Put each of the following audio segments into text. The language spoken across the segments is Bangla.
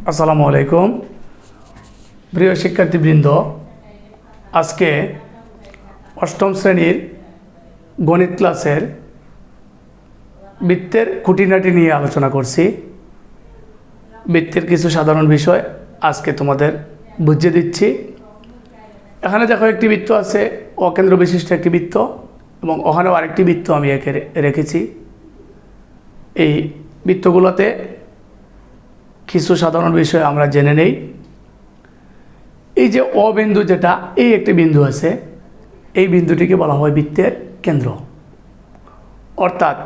আসসালামু আলাইকুম প্রিয় শিক্ষার্থীবৃন্দ, আজকে অষ্টম শ্রেণীর গণিত ক্লাসের বৃত্তের খুঁটিনাটি নিয়ে আলোচনা করছি। বৃত্তের কিছু সাধারণ বিষয় আজকে তোমাদের বুঝিয়ে দিচ্ছি। এখানে দেখো একটি বৃত্ত আছে, অকেন্দ্র বিশিষ্ট একটি বৃত্ত, এবং ওখানেও আরেকটি বৃত্ত আমি একে রেখেছি। এই বৃত্তগুলোতে কিছু সাধারণ বিষয় আমরা জেনে নেই। এই যে অ বিন্দু, যেটা এই একটি বিন্দু আছে, এই বিন্দুটিকে বলা হয় বৃত্তের কেন্দ্র, অর্থাৎ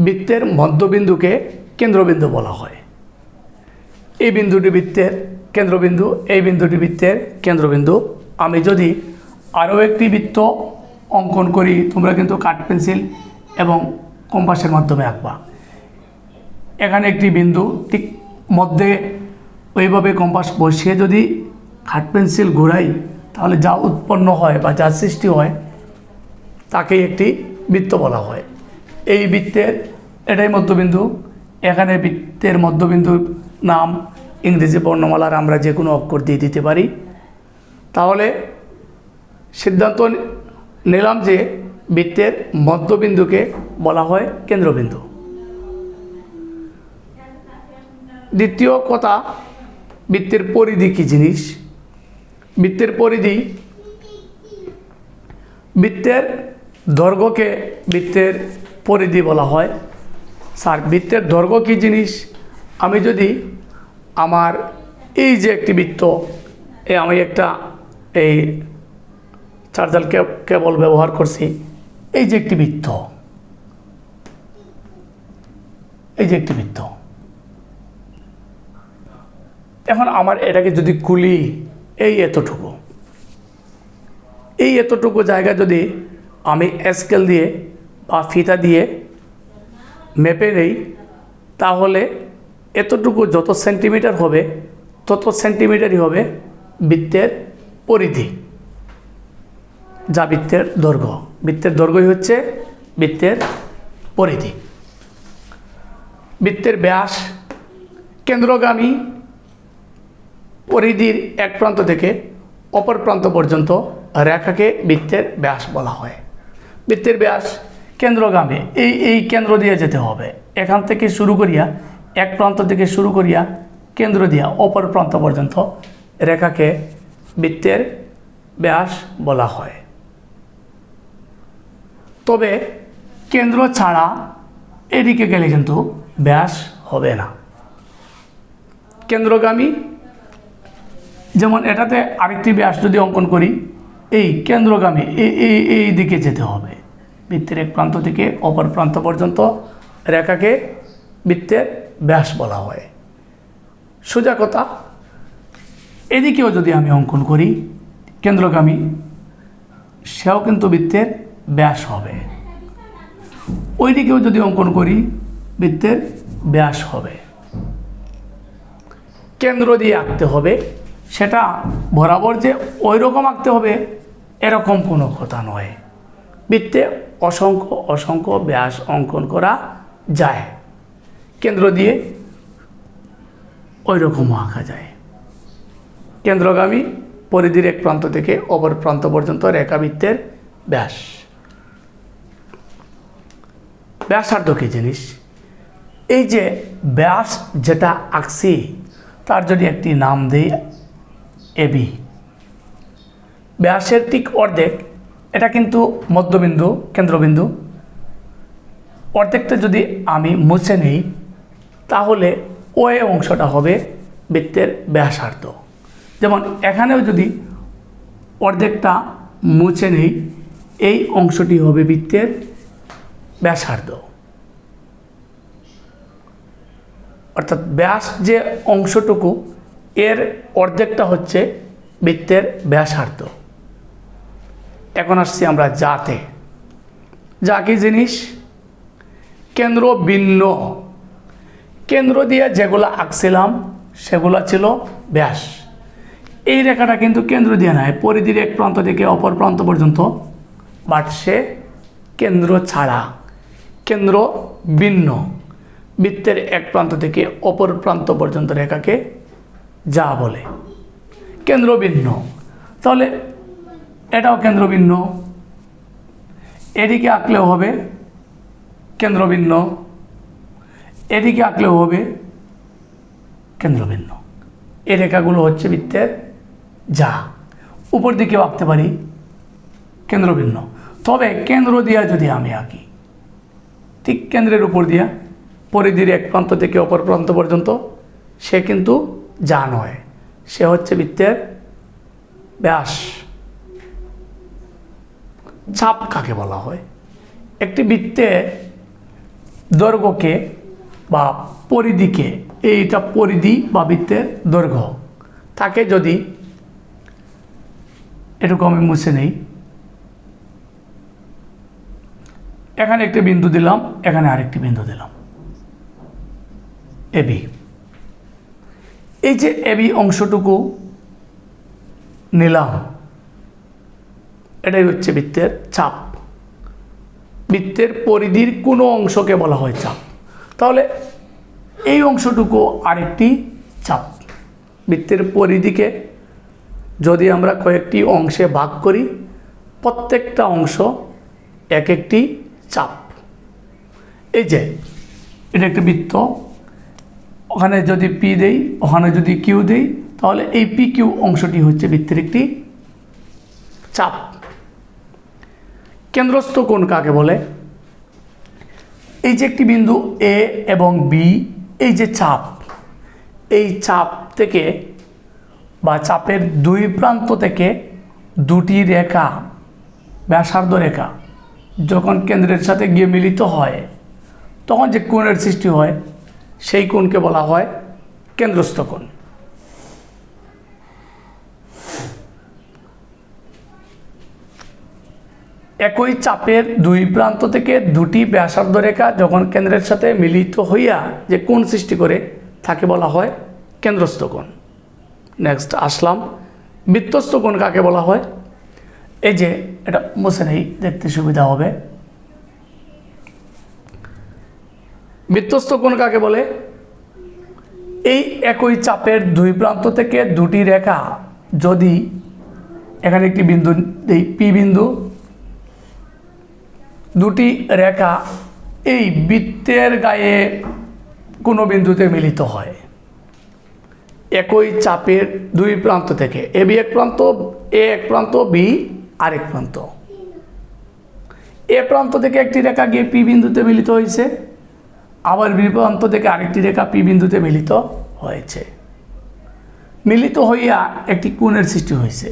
বৃত্তের মধ্যবিন্দুকে কেন্দ্রবিন্দু বলা হয়। এই বিন্দুটি বৃত্তের কেন্দ্রবিন্দু, এই বিন্দুটি বৃত্তের কেন্দ্রবিন্দু। আমি যদি আরও একটি বৃত্ত অঙ্কন করি, তোমরা কিন্তু কাঠ পেন্সিল এবং কম্পাসের মাধ্যমে আঁকবা। এখানে একটি বিন্দু, ঠিক মধ্যে ওইভাবে কম্পাস বসিয়ে যদি কাঠ পেন্সিল ঘুরাই, তাহলে যা উৎপন্ন হয় বা যা সৃষ্টি হয় তাকেই একটি বৃত্ত বলা হয়। এই বৃত্তের এটাই মধ্যবিন্দু। এখানে বৃত্তের মধ্যবিন্দুর নাম ইংরেজি বর্ণমালার আমরা যে কোনো অক্ষর দিয়ে দিতে পারি। তাহলে সিদ্ধান্ত নিলাম যে বৃত্তের মধ্যবিন্দুকে বলা হয় কেন্দ্রবিন্দু। দ্বিতীয় কথা, বৃত্তের পরিধি কী জিনিস? বৃত্তের পরিধি, বৃত্তের দৈর্ঘ্যকে বৃত্তের পরিধি বলা হয়। স্যার, বৃত্তের দৈর্ঘ্য কী জিনিস? আমি যদি আমার এই যে একটি বৃত্ত, আমি একটা এই চার্জার কেবল ব্যবহার করছি, এই যে একটি বৃত্ত, এই যে একটি বৃত্ত, এখন আমার এটাকে যদি খুলি, এই এতটুকু জায়গা যদি আমি স্কেল দিয়ে বা ফিতা দিয়ে মেপে নেই, তাহলে এতটুকু যত সেন্টিমিটার হবে তত সেন্টিমিটারই হবে বৃত্তের পরিধি, যা বৃত্তের দৈর্ঘ্য। বৃত্তের দৈর্ঘ্যই হচ্ছে বৃত্তের পরিধি। বৃত্তের ব্যাস, কেন্দ্রগামী পরিধির এক প্রান্ত থেকে অপর প্রান্ত পর্যন্ত রেখাকে বৃত্তের ব্যাস বলা হয়। বৃত্তের ব্যাস কেন্দ্রগামী, এই কেন্দ্র দিয়ে যেতে হবে। এখান থেকে শুরু করিয়া, এক প্রান্ত থেকে শুরু করিয়া কেন্দ্র দিয়া অপর প্রান্ত পর্যন্ত রেখাকে বৃত্তের ব্যাস বলা হয়। তবে কেন্দ্র ছাড়া এদিকে গেলে কিন্তু ব্যাস হবে না। কেন্দ্রগামী, যেমন এটাতে আরেকটি ব্যাস যদি অঙ্কন করি, এই কেন্দ্রগামী এই দিকে যেতে হবে। বৃত্তের এক প্রান্ত থেকে অপর প্রান্ত পর্যন্ত রেখাকে বৃত্তের ব্যাস বলা হয়। সোজা কথা, এদিকেও যদি আমি অঙ্কন করি কেন্দ্রগামী, সেও কিন্তু বৃত্তের ব্যাস হবে। ওই দিকেও যদি অঙ্কন করি, বৃত্তের ব্যাস হবে। কেন্দ্র দিয়ে আঁকতে হবে, সেটা বরাবর যে ওই রকম আঁকতে হবে এরকম কোনো কথা নয়। বৃত্তে অসংখ্য অসংখ্য ব্যাস অঙ্কন করা যায়, কেন্দ্র দিয়ে ওই রকমও আঁকা যায়। কেন্দ্রগামী, পরিধির এক প্রান্ত থেকে অপর প্রান্ত পর্যন্ত রেখা বৃত্তের ব্যাস। ব্যাসার্ধ কী জিনিস? এই যে ব্যাস যেটা আঁকছি, তার যদি একটি নাম দিই এবি, ব্যাসের ঠিক অর্ধেক, এটা কিন্তু মধ্যবিন্দু, কেন্দ্রবিন্দু। অর্ধেকটা যদি আমি মুছে নিই, তাহলে ওই অংশটা হবে বৃত্তের ব্যাসার্ধ। যেমন এখানেও যদি অর্ধেকটা মুছে নিই, এই অংশটি হবে বৃত্তের ব্যাসার্ধ। অর্থাৎ ব্যাস যে অংশটুকু, এর অর্ধেকটা হচ্ছে বৃত্তের ব্যাসার্ধ। এখন আসছি আমরা যাতে। যা কি জিনিস? কেন্দ্র ভিন্ন। কেন্দ্র দিয়ে যেগুলো আঁকছিলাম সেগুলো ছিল ব্যাস। এই রেখাটা কিন্তু কেন্দ্র দিয়ে নয়, পরিধির এক প্রান্ত থেকে অপর প্রান্ত পর্যন্ত, বাট সে কেন্দ্র ছাড়া, কেন্দ্র ভিন্ন। বৃত্তের এক প্রান্ত থেকে অপর প্রান্ত পর্যন্ত রেখাকে যা বলে, কেন্দ্রবিন্ন। তাহলে এটাও কেন্দ্রবিন্ন, এদিকে আঁকলেও হবে কেন্দ্রবিন্ন, এদিকে আঁকলেও হবে কেন্দ্রবিন্ন। এই রেখাগুলো হচ্ছে বৃত্তের যা। উপর দিকেও আঁকতে পারি কেন্দ্রবিন্ন। তবে কেন্দ্র দিয়া যদি আমি আঁকি, ঠিক কেন্দ্রের উপর দিয়া পরিধির এক প্রান্ত থেকে অপর প্রান্ত পর্যন্ত, সে কিন্তু যা নয়, সে হচ্ছে বৃত্তের ব্যাস। চাপ কাকে বলা হয়? একটি বৃত্তের দৈর্ঘ্যকে বা পরিধিকে, এইটা পরিধি বা বৃত্তের দৈর্ঘ্য, তাকে যদি এটুকু আমি মুছে নেই, এখানে একটি বিন্দু দিলাম, এখানে আরেকটি বিন্দু দিলাম, এবি। এই যে এবি অংশটুকু নিলাম, এটাই হচ্ছে বৃত্তের চাপ। বৃত্তের পরিধির কোনো অংশকে বলা হয় চাপ। তাহলে এই অংশটুকু আরেকটি চাপ। বৃত্তের পরিধিকে যদি আমরা কয়েকটি অংশে ভাগ করি, প্রত্যেকটা অংশ এক একটি চাপ। এই যে এটা একটা বৃত্ত, ওখানে যদি পি দেই, ওখানে যদি কিউ দেই, তাহলে এই পি কিউ অংশটি হচ্ছে বৃত্তের একটি চাপ। কেন্দ্রস্থ কোণ কাকে বলে? এই যে একটি বিন্দু এ এবং বি, এই যে চাপ, এই চাপ থেকে বা চাপের দুই প্রান্ত থেকে দুটি রেখা, ব্যাসার্ধ রেখা যখন কেন্দ্রের সাথে গিয়ে মিলিত হয়, তখন যে কোণের সৃষ্টি হয়, সেই কোণকে বলা হয় কেন্দ্রস্থ কোণ। একই চাপের দুই প্রান্ত থেকে দুটি ব্যাসার্ধ রেখা যখন কেন্দ্রের সাথে মিলিত হইয়া যে কোণ সৃষ্টি করে, তাকে বলা হয় কেন্দ্রস্থ কোণ। নেক্সট আসলাম, বৃত্তস্থ কোণ কাকে বলা হয়? এই যে এটা মুছে নেই, দেখতে সুবিধা হবে। বৃত্তস্থ কোণ কাকে বলে? এই একই চাপের দুই প্রান্ত থেকে দুটি রেখা, যদি এখানে একটি বিন্দু এই পি বিন্দু, দুটি রেখা এই বৃত্তের গায়ে কোনো বিন্দুতে মিলিত হয়, একই চাপের দুই প্রান্ত থেকে, এ বি এক প্রান্ত, এ এক প্রান্ত, বি আরেক প্রান্ত। এ প্রান্ত থেকে একটি রেখা গিয়ে পি বিন্দুতে মিলিত হয়েছে, আবার বি প্রান্ত থেকে আরেকটি রেখা পি বিন্দুতে মিলিত হয়েছে। মিলিত হইয়া একটি কোণের সৃষ্টি হয়েছে।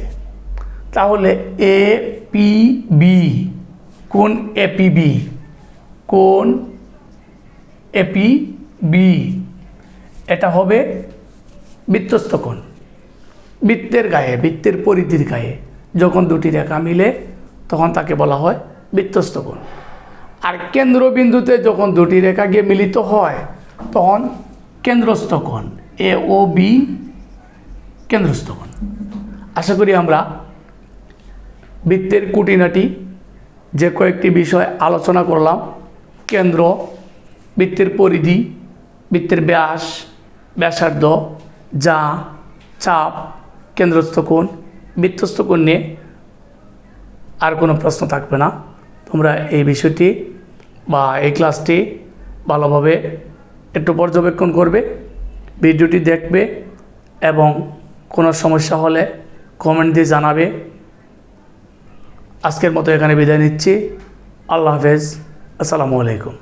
তাহলে এ পি বি, কোণ এপিবি, কোণ এপিবি, এটা হবে বৃত্তস্থ কোণ। বৃত্তের গায়ে, বৃত্তের পরিধির গায়ে যখন দুটি রেখা মিলে, তখন তাকে বলা হয় বৃত্তস্থ কোণ। আর কেন্দ্রবিন্দুতে যখন দুটি রেখা গিয়ে মিলিত হয়, তখন কেন্দ্রস্থ কোণ, এ ও বি কেন্দ্রস্থ কোণ। আশা করি আমরা বৃত্তের খুঁটিনাটি যে কয়েকটি বিষয় আলোচনা করলাম, কেন্দ্র, বৃত্তের পরিধি, বৃত্তের ব্যাস, ব্যাসার্ধ, যা, চাপ, কেন্দ্রস্থ কোণ, বৃত্তস্থ কোণ নিয়ে আর কোনো প্রশ্ন থাকবে না। তোমরা এই বিষয়টি বা এই ক্লাসটি ভালোভাবে একটু পর্যবেক্ষণ করবে, ভিডিওটি দেখবে এবং কোনো সমস্যা হলে কমেন্ট দিয়ে জানাবে। আজকের মতো এখানে বিদায় নিচ্ছি। আল্লাহ হাফেজ। আসসালামু আলাইকুম।